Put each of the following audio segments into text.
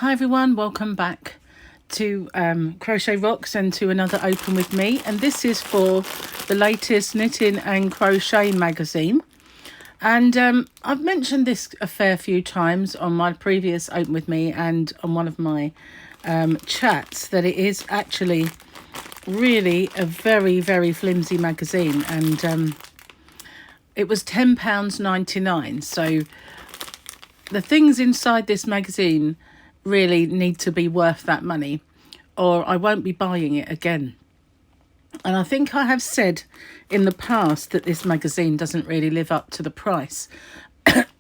Hi everyone, welcome back to Crochet Rocks and to another Open With Me. And this is for the latest Knitting and Crochet magazine. And I've mentioned this a fair few times on my previous Open With Me and on one of my chats, that it is actually really a very, very flimsy magazine. And it was £10.99. So the things inside this magazine really need to be worth that money, or I won't be buying it again. And I think I have said in the past that this magazine doesn't really live up to the price.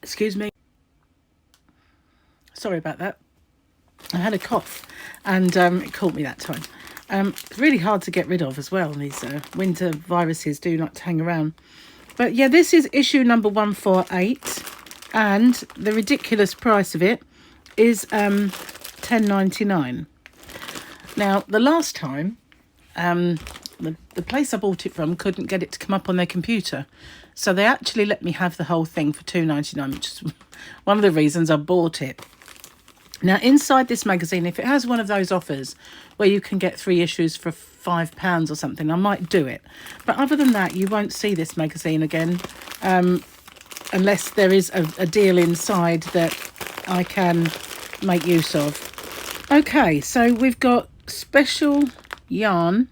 Excuse me. Sorry about that. I had a cough and it caught me that time. It's really hard to get rid of as well. These winter viruses do not hang around. But yeah, this is issue number 148, and the ridiculous price of it is £10.99. Now, the last time, the place I bought it from couldn't get it to come up on their computer, so they actually let me have the whole thing for £2.99, which is one of the reasons I bought it. Now, inside this magazine, if it has one of those offers where you can get 3 issues for £5 or something, I might do it. But other than that, you won't see this magazine again, unless there is a deal inside that I can make use of. Okay, so we've got Special Yarn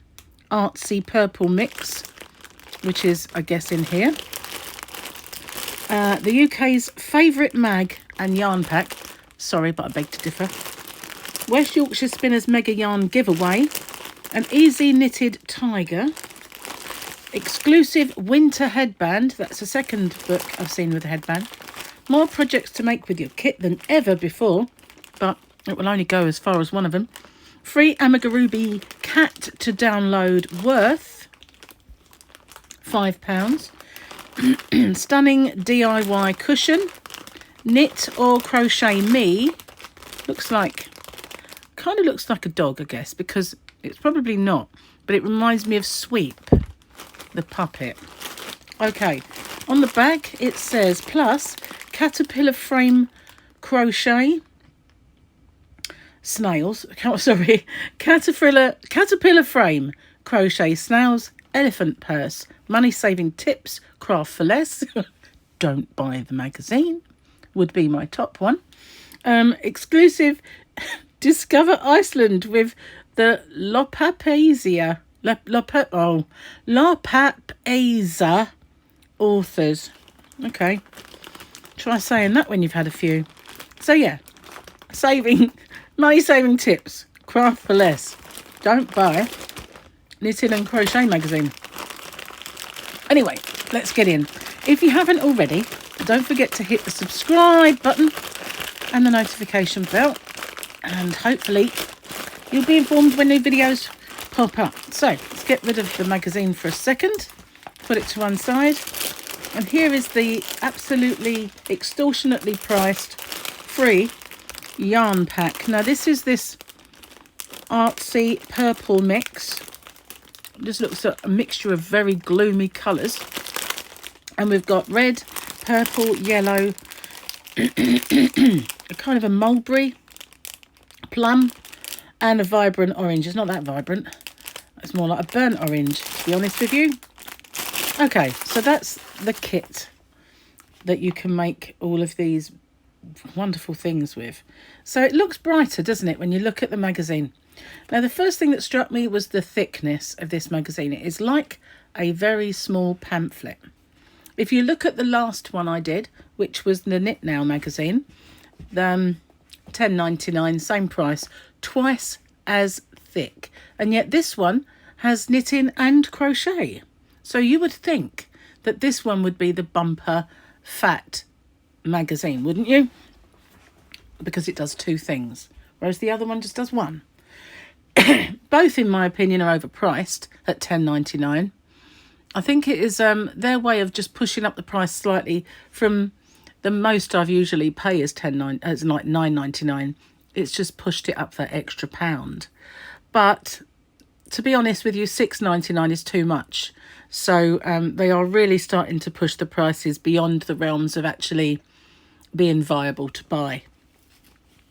Artsy Purple Mix, which is, I guess, in here. The UK's favourite mag and yarn pack. Sorry, but I beg to differ. West Yorkshire Spinners Mega Yarn Giveaway. An Easy Knitted Tiger. Exclusive Winter Headband. That's the second book I've seen with a headband. More projects to make with your kit than ever before, but it will only go as far as one of them. Free Amagaruby cat to download worth £5. Stunning DIY cushion. Knit or Crochet Me. Kind of looks like a dog, I guess, because it's probably not, but it reminds me of Sweep, the puppet. Okay, on the back it says, plus caterpillar frame crochet snails, sorry, caterpillar frame crochet snails, elephant purse, money saving tips, craft for less. Don't buy the magazine would be my top one. Exclusive Discover Iceland with the Lopapeisa authors. Okay, try saying that when you've had a few. So yeah, money saving tips, craft for less. Don't buy Knitting and Crochet magazine. Anyway, let's get in. If you haven't already, don't forget to hit the subscribe button and the notification bell, and hopefully you'll be informed when new videos pop up. So let's get rid of the magazine for a second, put it to one side, and here is the absolutely extortionately priced free yarn pack. Now this is this artsy purple mix. This looks like a mixture of very gloomy colours, and we've got red, purple, yellow, a kind of a mulberry, plum, and a vibrant orange. It's not that vibrant. It's more like a burnt orange, to be honest with you. Okay, so that's the kit that you can make all of these wonderful things with. So it looks brighter, doesn't it, when you look at the magazine? Now, the first thing that struck me was the thickness of this magazine. It is like a very small pamphlet. If you look at the last one I did, which was the Knit Now magazine, £10.99, same price, twice as thick. And yet this one has knitting and crochet. So you would think that this one would be the bumper fat magazine, wouldn't you? Because it does 2 things, whereas the other one just does 1. Both, in my opinion, are overpriced at £10.99. I think it is their way of just pushing up the price slightly from the most I've usually pay is like £9.99. It's just pushed it up that extra £1. But to be honest with you, £6.99 is too much. So they are really starting to push the prices beyond the realms of actually being viable to buy.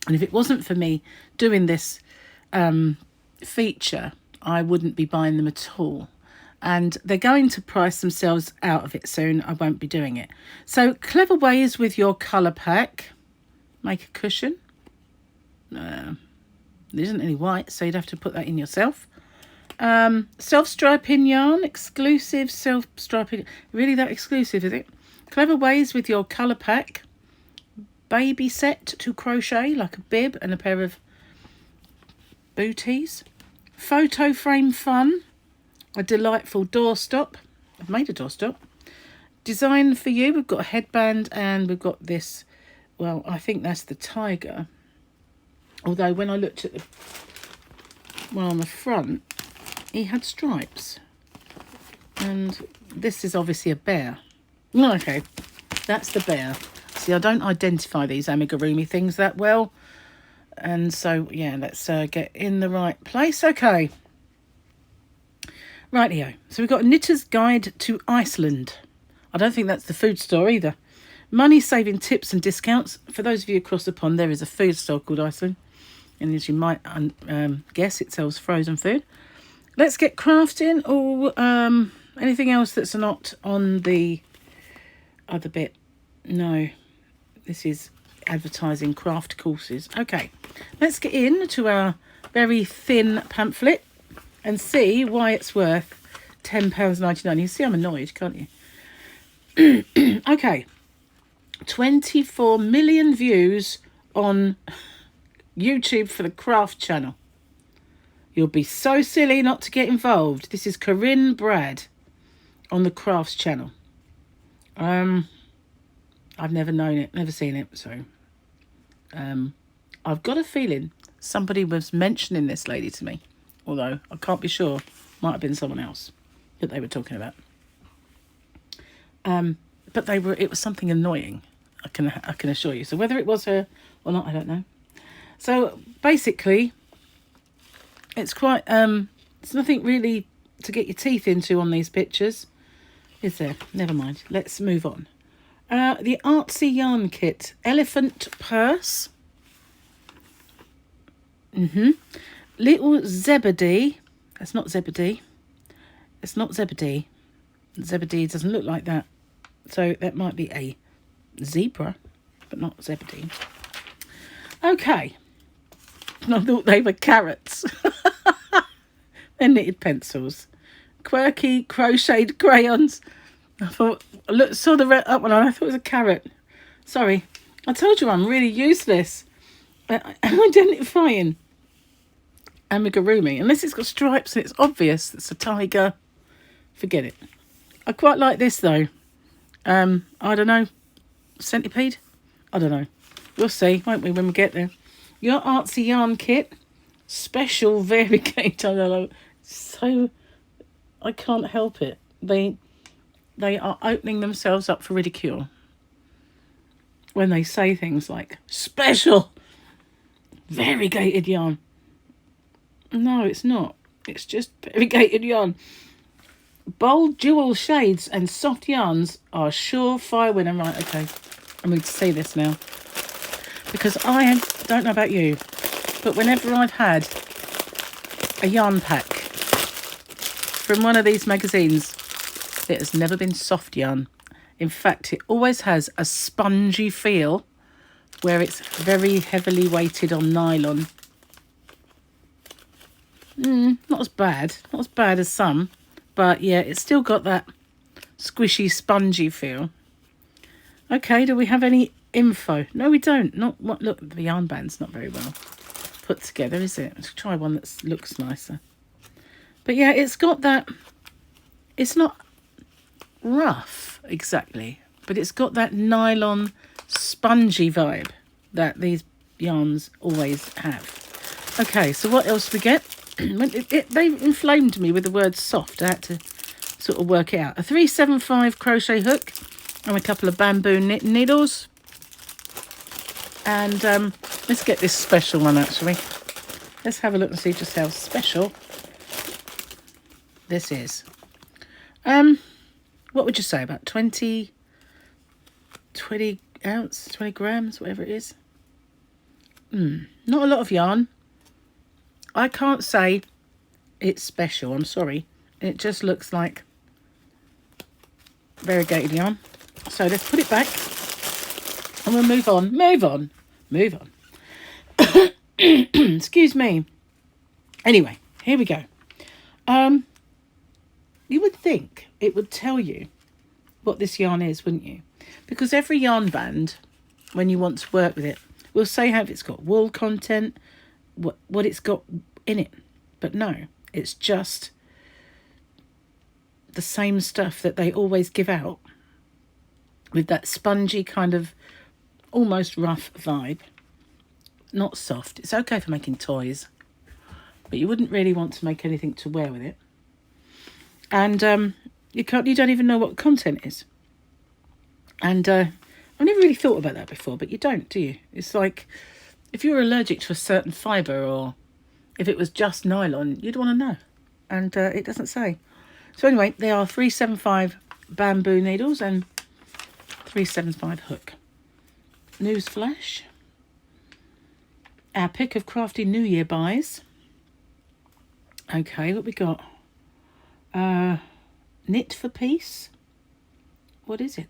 And if it wasn't for me doing this feature, I wouldn't be buying them at all. And they're going to price themselves out of it soon. I won't be doing it. So clever ways with your colour pack. Make a cushion. There isn't any white, so you'd have to put that in yourself. Self-striping yarn, exclusive self-striping. Really that exclusive, is it? Clever ways with your colour pack. Baby set to crochet, like a bib and a pair of booties. Photo frame fun. A delightful doorstop. I've made a doorstop. Design for you. We've got a headband and we've got this. Well, I think that's the tiger. Although when I looked at the one on the front, he had stripes. And this is obviously a bear. Okay, that's the bear. See, I don't identify these amigurumi things that well. And so, yeah, let's get in the right place. Okay. Rightio. So we've got a Knitter's Guide to Iceland. I don't think that's the food store either. Money-saving tips and discounts. For those of you across the pond, there is a food store called Iceland. And as you might guess, it sells frozen food. Let's get crafting. Or anything else that's not on the other bit? No. This is advertising craft courses. Okay, let's get into our very thin pamphlet and see why it's worth £10.99. You see I'm annoyed, can't you? Okay, 24 million views on YouTube for the craft channel. You'll be so silly not to get involved. This is Corinne Brad on the crafts channel. I've never known it, never seen it, so I've got a feeling somebody was mentioning this lady to me, although I can't be sure. Might have been someone else that they were talking about. But it was something annoying, I can assure you. So whether it was her or not, I don't know. So basically, it's quite it's nothing really to get your teeth into on these pictures, is there? Never mind. Let's move on. The Artsy Yarn Kit. Elephant Purse. Little Zebedee. That's not Zebedee. It's not Zebedee. Zebedee doesn't look like that. So that might be a zebra, but not Zebedee. Okay. I thought they were carrots. They're knitted pencils. Quirky crocheted crayons. I thought, saw the red up one and I thought it was a carrot. Sorry. I told you I'm really useless at identifying amigurumi. Unless it's got stripes and it's obvious it's a tiger. Forget it. I quite like this though. I don't know. Centipede? I don't know. We'll see, won't we, when we get there. Your Artsy Yarn Kit. Special variegated. I don't know. So, I can't help it. They are opening themselves up for ridicule when they say things like special variegated yarn. No, it's not. It's just variegated yarn. Bold jewel shades and soft yarns are surefire winner. Right, okay. I need to see this now. Because I don't know about you, but whenever I've had a yarn pack from one of these magazines, it has never been soft yarn. In fact, it always has a spongy feel where it's very heavily weighted on nylon. Not as bad. Not as bad as some. But yeah, it's still got that squishy, spongy feel. Okay, do we have any info? No, we don't. Not what. Look, the yarn band's not very well put together, is it? Let's try one that looks nicer. But yeah, it's got that. It's not rough exactly, but it's got that nylon spongy vibe that these yarns always have. Okay, so what else we get? They inflamed me with the word soft. I had to sort of work it out. A 375 crochet hook and a couple of bamboo needles. And let's get this special one actually. Let's have a look and see just how special this is. What would you say, about 20 grams, whatever it is? Not a lot of yarn. I can't say it's special, I'm sorry. It just looks like variegated yarn. So let's put it back and we'll move on. Move on. Excuse me. Anyway, here we go. You would think it would tell you what this yarn is, wouldn't you? Because every yarn band, when you want to work with it, will say how it's got wool content, what it's got in it. But no, it's just the same stuff that they always give out, with that spongy kind of almost rough vibe. Not soft. It's okay for making toys, but you wouldn't really want to make anything to wear with it. And you don't even know what content is. And I've never really thought about that before, but you don't, do you? It's like if you're allergic to a certain fibre, or if it was just nylon, you'd want to know. And it doesn't say. So anyway, they are 375 bamboo needles and 375 hook. Newsflash. Our pick of crafty New Year buys. Okay, what we got? Knit for Peace. What is it?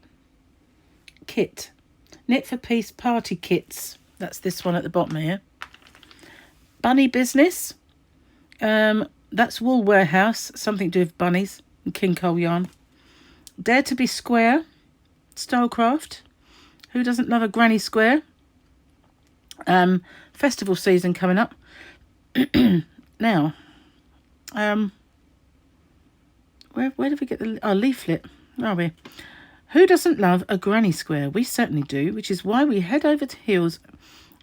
Kit. Knit for Peace party kits. That's this one at the bottom here. Bunny Business. That's Wool Warehouse. Something to do with bunnies and king coal yarn. Dare to be Square. Stylecraft. Who doesn't love a granny square? Festival season coming up. Now, where did we get the leaflet? Where are we? Who doesn't love a granny square? We certainly do, which is why we head over to Heels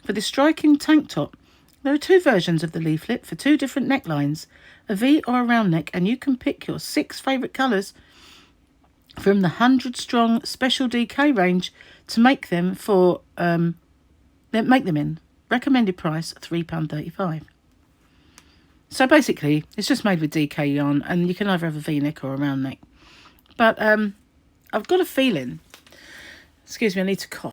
for this striking tank top. There are 2 versions of the leaflet for 2 different necklines, a V or a round neck, and you can pick your 6 favourite colours from the 100-strong special DK range to make them for make them in. Recommended price £3.35. So basically, it's just made with DK yarn, and you can either have a V-neck or a round neck. But I've got a feeling, excuse me, I need to cough.